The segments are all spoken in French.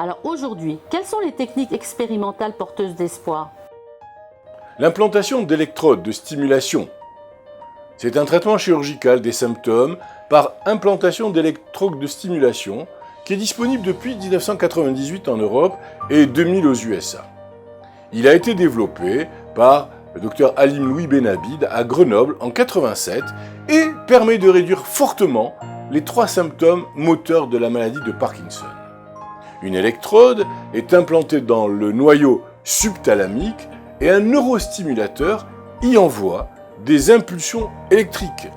Alors aujourd'hui, quelles sont les techniques expérimentales porteuses d'espoir? L'implantation d'électrodes de stimulation. C'est un traitement chirurgical des symptômes par implantation d'électrodes de stimulation qui est disponible depuis 1998 en Europe et 2000 aux USA. Il a été développé par le Dr Halim Louis Benabid à Grenoble en 1987 et permet de réduire fortement les 3 symptômes moteurs de la maladie de Parkinson. Une électrode est implantée dans le noyau subthalamique et un neurostimulateur y envoie des impulsions électriques,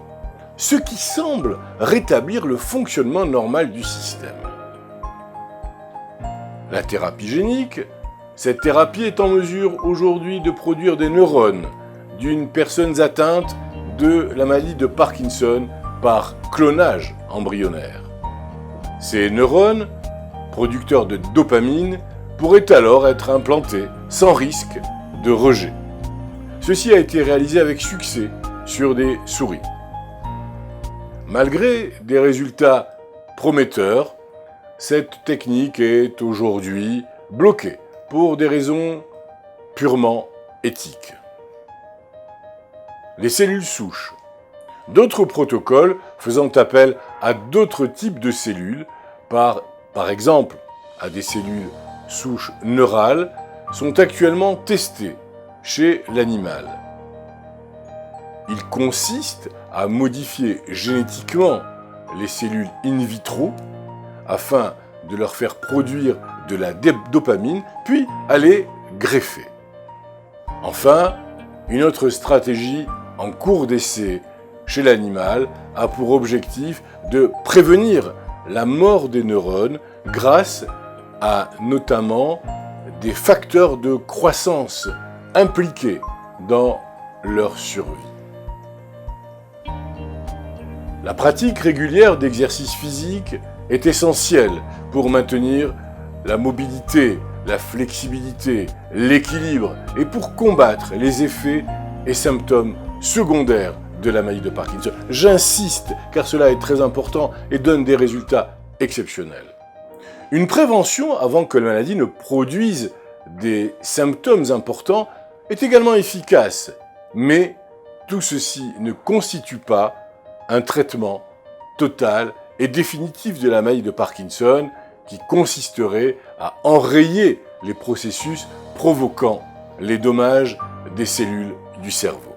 ce qui semble rétablir le fonctionnement normal du système. La thérapie génique, cette thérapie est en mesure aujourd'hui de produire des neurones d'une personne atteinte de la maladie de Parkinson par clonage embryonnaire. Ces neurones, producteurs de dopamine, pourraient alors être implantés sans risque de rejet. Ceci a été réalisé avec succès sur des souris. Malgré des résultats prometteurs, cette technique est aujourd'hui bloquée pour des raisons purement éthiques. Les cellules souches. D'autres protocoles faisant appel à d'autres types de cellules, par exemple à des cellules souches neurales, sont actuellement testés chez l'animal. Il consiste à modifier génétiquement les cellules in vitro afin de leur faire produire de la dopamine, puis à les greffer. Enfin, une autre stratégie en cours d'essai chez l'animal a pour objectif de prévenir la mort des neurones grâce à notamment des facteurs de croissance impliqués dans leur survie. La pratique régulière d'exercice physique est essentielle pour maintenir la mobilité, la flexibilité, l'équilibre et pour combattre les effets et symptômes secondaires de la maladie de Parkinson. J'insiste car cela est très important et donne des résultats exceptionnels. Une prévention avant que la maladie ne produise des symptômes importants est également efficace, mais tout ceci ne constitue pas un traitement total et définitif de la maladie de Parkinson qui consisterait à enrayer les processus provoquant les dommages des cellules du cerveau.